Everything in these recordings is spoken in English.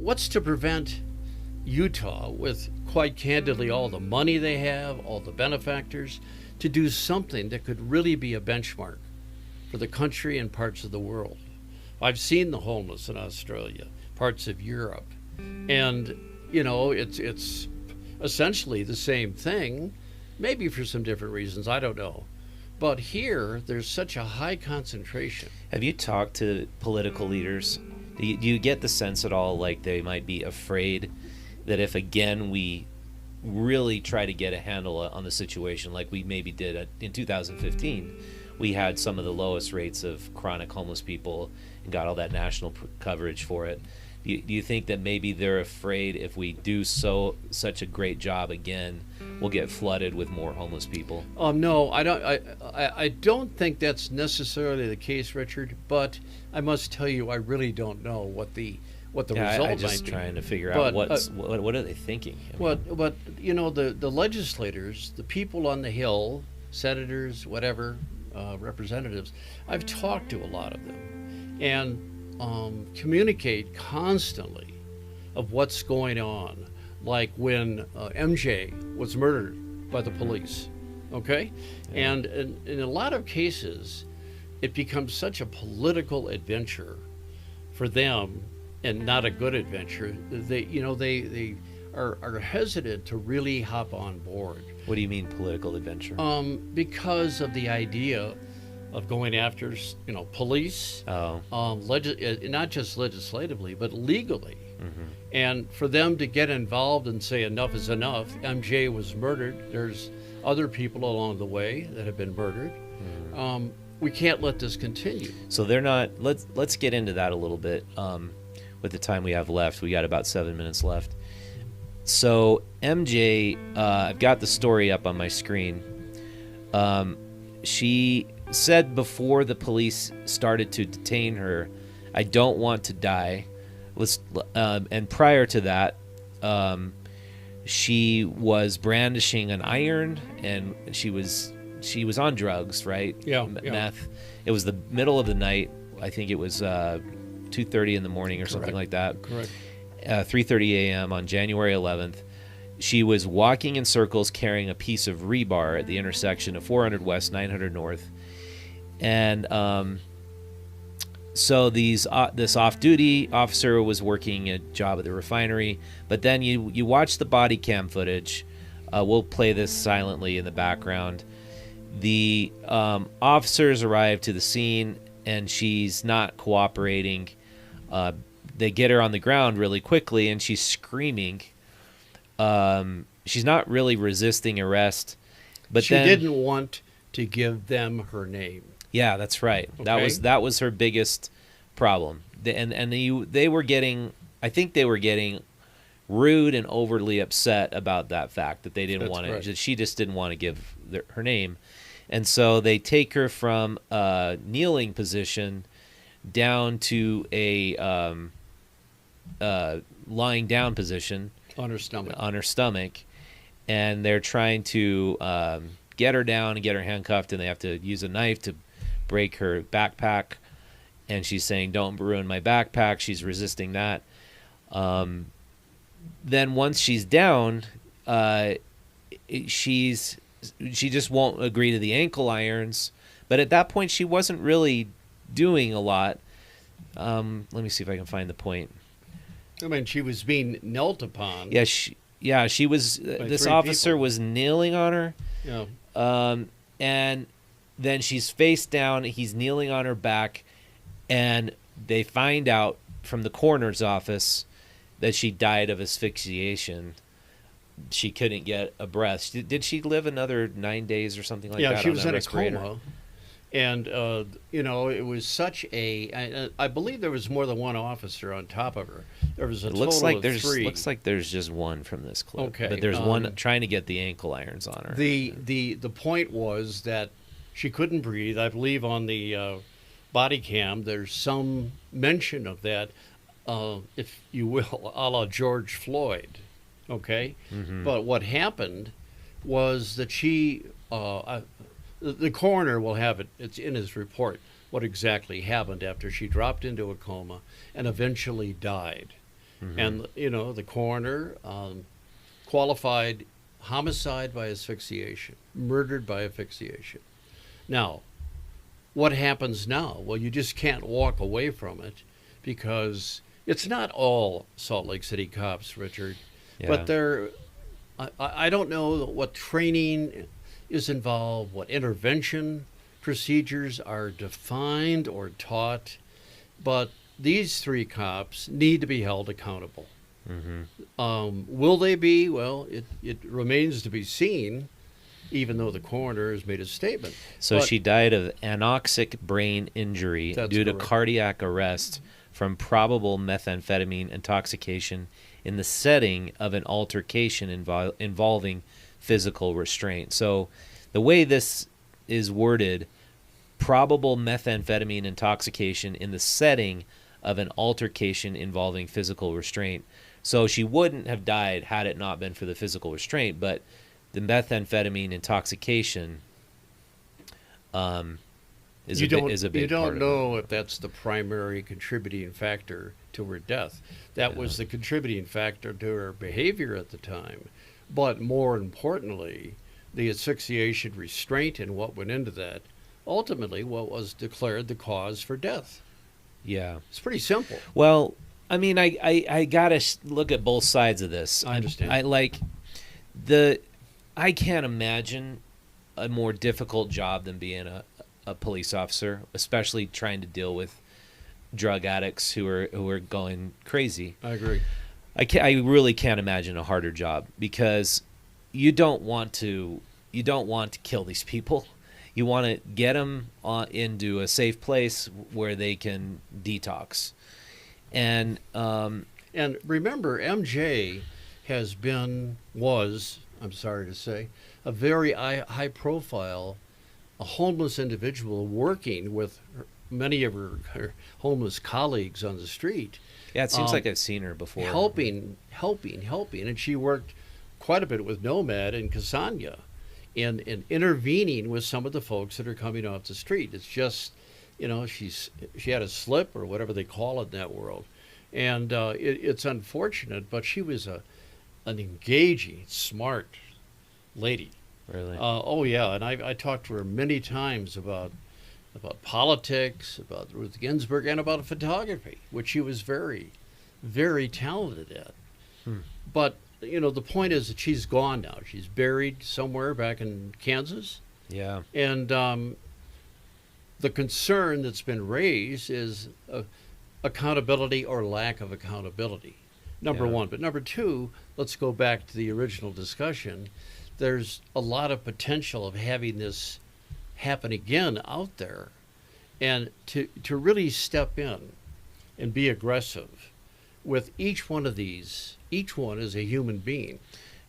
what's to prevent Utah, with quite candidly all the money they have, all the benefactors, to do something that could really be a benchmark for the country and parts of the world? I've seen the homeless in Australia, parts of Europe, and it's essentially the same thing, maybe for some different reasons, I don't know. But here, there's such a high concentration. Have you talked to political leaders? Do you get the sense at all like they might be afraid that if, again, we really try to get a handle on the situation like we maybe did in 2015, we had some of the lowest rates of chronic homeless people and got all that national coverage for it. Do you think that maybe they're afraid if we do such a great job again, we'll get flooded with more homeless people? No, I don't. I don't think that's necessarily the case, Richard. But I must tell you, I really don't know what the result might be. I'm just trying to figure out what are they thinking. But the legislators, the people on the Hill, senators, whatever, representatives, I've talked to a lot of them, and communicate constantly of what's going on, like when MJ was murdered by the police, okay? Yeah. And in a lot of cases, it becomes such a political adventure for them, and not a good adventure. They are hesitant to really hop on board. What do you mean political adventure? Because of the idea of going after, police, not just legislatively, but legally. Mm-hmm. And for them to get involved and say enough is enough, MJ was murdered, there's other people along the way that have been murdered. Mm-hmm. We can't let this continue. So they're not, let's get into that a little bit with the time we have left. We got about 7 minutes left. So MJ, I've got the story up on my screen. She said before the police started to detain her, "I don't want to die." And prior to that, she was brandishing an iron, and she was on drugs, right? Yeah, meth. It was the middle of the night. I think it was 2:30 in the morning or something like that. Correct. 3:30 a.m. on January 11th. She was walking in circles carrying a piece of rebar at the intersection of 400 West, 900 North. And so this off-duty officer was working a job at the refinery. But then you watch the body cam footage. We'll play this silently in the background. The officers arrive to the scene, and she's not cooperating. They get her on the ground really quickly, and she's screaming. She's not really resisting arrest. But she didn't want to give them her name. Yeah, that's right. Okay. That was her biggest problem. They were getting, I think they were getting rude and overly upset about that fact that they didn't want to. She just didn't want to give her name, and so they take her from a kneeling position down to a lying down position on her stomach, and they're trying to get her down and get her handcuffed, and they have to use a knife to break her backpack, and she's saying, "Don't ruin my backpack." She's resisting that. Then once she's down, she just won't agree to the ankle irons. But at that point, she wasn't really doing a lot. Let me see if I can find the point. I mean, she was being knelt upon. Yeah, she was. This officer was kneeling on her. Yeah. And then she's face down. He's kneeling on her back, and they find out from the coroner's office that she died of asphyxiation. She couldn't get a breath. Did she live another 9 days or something like that? Yeah, she was in respirator? a coma. And, it was such I believe there was more than one officer on top of her. There was a total of 3. Looks like there's just one from this clip. Okay. But there's one trying to get the ankle irons on her. The point was that she couldn't breathe. I believe on the body cam there's some mention of that, if you will, a la George Floyd. Okay? Mm-hmm. But what happened was that she... the coroner will have it. It's in his report what exactly happened after she dropped into a coma and eventually died. And the coroner qualified homicide by asphyxiation, murdered by asphyxiation. Now, what happens now? Well, you just can't walk away from it, because it's not all Salt Lake City cops, Richard. Yeah. But I don't know what training is involved, what intervention procedures are defined or taught, but these three cops need to be held accountable. Will they be? Well, it remains to be seen, even though the coroner has made a statement. So But she died of anoxic brain injury That's due to correct. cardiac arrest from probable methamphetamine intoxication in the setting of an altercation involving physical restraint. So the way this is worded, probable methamphetamine intoxication in the setting of an altercation involving physical restraint. So she wouldn't have died had it not been for the physical restraint, but the methamphetamine intoxication is a big part you of it. don't know if that's the primary contributing factor to her death. That was the contributing factor to her behavior at the time. But more importantly, the asphyxiation restraint and what went into that, ultimately what was declared the cause for death. Yeah. It's pretty simple. Well, I mean, I gotta look at both sides of this. I understand. I can't imagine a more difficult job than being a police officer, especially trying to deal with drug addicts who are going crazy. I agree. I really can't imagine a harder job, because you don't want to kill these people. You want to get them into a safe place where they can detox. And remember, MJ was, I'm sorry to say, a very high profile, a homeless individual working with many of her homeless colleagues on the street. yeah, it seems like I've seen her before. Helping. And she worked quite a bit with Nomad and Cassania in intervening with some of the folks that are coming off the street. It's just, she had a slip, or whatever they call it in that world. And it's unfortunate, but she was an engaging, smart lady. Really? Oh, yeah. And I talked to her many times about politics, about Ruth Ginsburg, and about photography, which she was very, very talented at. But, the point is that she's gone now. She's buried somewhere back in Kansas. Yeah. And the concern that's been raised is accountability or lack of accountability, number one. But number two, let's go back to the original discussion. There's a lot of potential of having this happen again out there. And to really step in and be aggressive with each one of these, each one is a human being.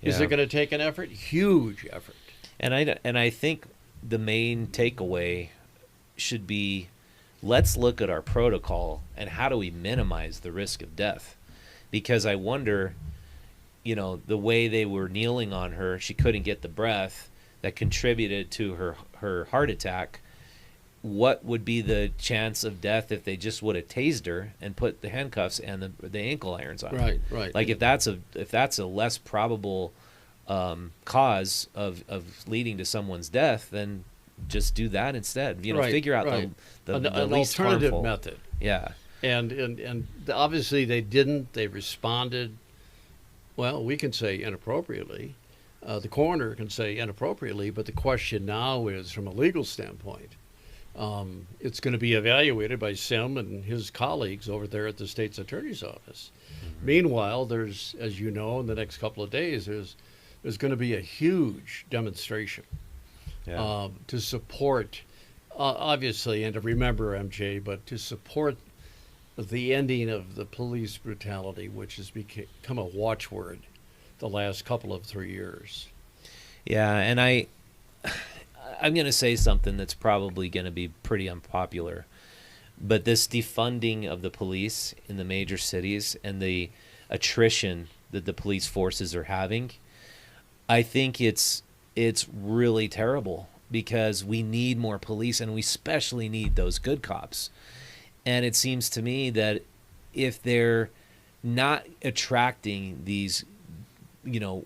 Is Yeah. it going to take an effort? Huge effort. And I think the main takeaway should be, let's look at our protocol and how do we minimize the risk of death? Because I wonder, the way they were kneeling on her, she couldn't get the breath that contributed to her heart attack. What would be the chance of death if they just would have tased her and put the handcuffs and the ankle irons on her? Right. Like if that's a less probable cause of leading to someone's death, then just do that instead. Figure out the an least alternative harmful method. Yeah. And obviously they didn't. They responded, well, we can say inappropriately. The coroner can say inappropriately, but the question now is, from a legal standpoint, it's going to be evaluated by Sim and his colleagues over there at the state's attorney's office. Meanwhile, there's, as you know, in the next couple of days, there's going to be a huge demonstration to support, obviously, and to remember MJ, but to support the ending of the police brutality, which has become a watchword the last couple of 3 years. Yeah, and I'm going to say something that's probably going to be pretty unpopular, but this defunding of the police in the major cities and the attrition that the police forces are having, I think it's really terrible, because we need more police, and we especially need those good cops. And it seems to me that if they're not attracting these,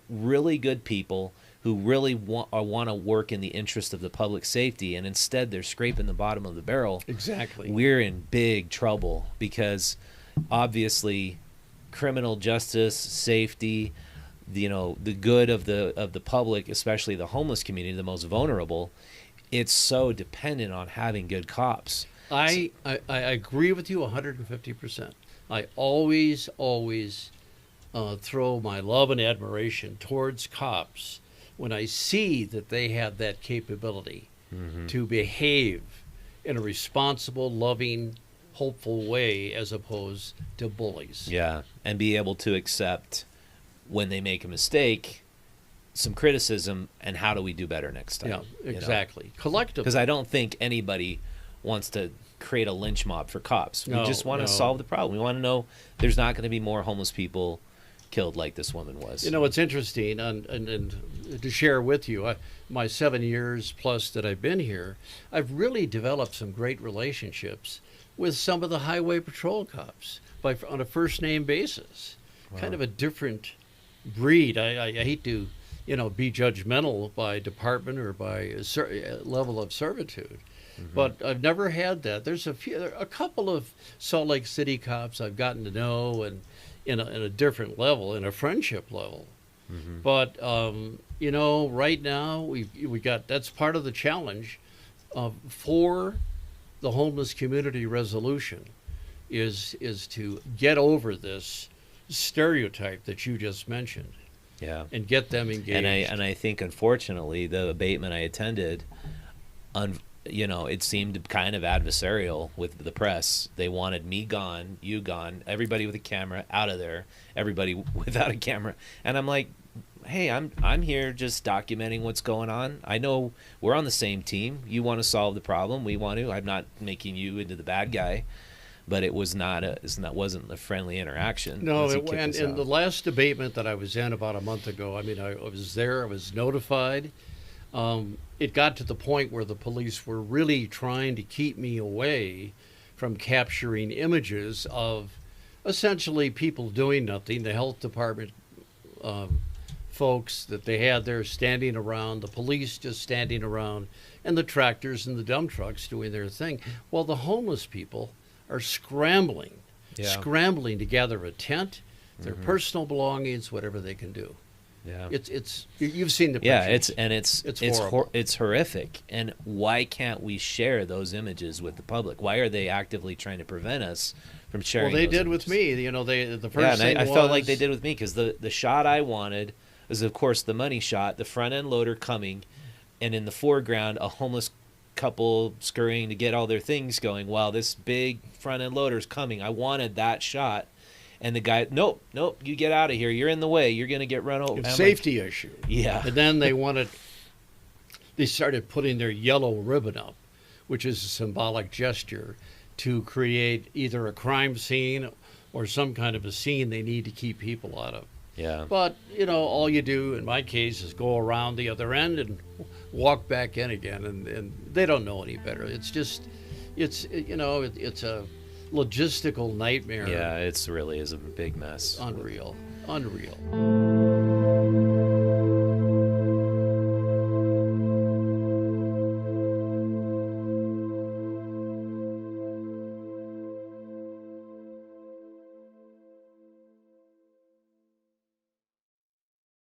really good people who really want to work in the interest of the public safety, and instead they're scraping the bottom of the barrel. Exactly. We're in big trouble, because obviously criminal justice, safety, the good of the public, especially the homeless community, the most vulnerable, it's so dependent on having good cops. I agree with you 150%. I always throw my love and admiration towards cops when I see that they have that capability to behave in a responsible, loving, hopeful way, as opposed to bullies. Yeah, and be able to accept when they make a mistake, some criticism, and how do we do better next time? Yeah, exactly. Collectively. Because I don't think anybody wants to create a lynch mob for cops. We just want to solve the problem. We want to know there's not going to be more homeless people killed like this woman was. It's interesting, and to share with you, my 7 years plus that I've been here, I've really developed some great relationships with some of the highway patrol cops on a first name basis. Wow. Kind of a different breed. I hate to, be judgmental by department or by level of servitude. But I've never had that. There's a couple of Salt Lake City cops I've gotten to know, and in a different level, in a friendship level. But right now we got, that's part of the challenge for the homeless community resolution is to get over this stereotype that you just mentioned. Yeah. And get them engaged. And I think, unfortunately, the abatement I attended, it seemed kind of adversarial with the press. They wanted me gone, you gone, everybody with a camera out of there, everybody without a camera. And I'm like, hey, I'm here just documenting what's going on. I know we're on the same team. You want to solve the problem, we want to. I'm not making you into the bad guy. But it wasn't a friendly interaction. No, and in the last abatement that I was in about a month ago, I was there, I was notified. It got to the point where the police were really trying to keep me away from capturing images of essentially people doing nothing. The health department folks that they had there standing around, the police just standing around, and the tractors and the dump trucks doing their thing, while the homeless people are scrambling to gather a tent, their personal belongings, whatever they can do. Yeah, it's you've seen the pictures. It's horrific. And why can't we share those images with the public? Why are they actively trying to prevent us from sharing? Well, they did images? With me. The first thing I felt like they did with me, because the shot I wanted was, of course, the money shot, the front end loader coming, and in the foreground a homeless couple scurrying to get all their things going while this big front end loader's coming. I wanted that shot. And the guy, nope, you get out of here. You're in the way. You're going to get run over. It's a safety issue. Yeah. And then they started putting their yellow ribbon up, which is a symbolic gesture to create either a crime scene or some kind of a scene they need to keep people out of. Yeah. But, all you do, in my case, is go around the other end and walk back in again. And they don't know any better. It's just, it's a logistical nightmare. Yeah, it really is a big mess. Unreal.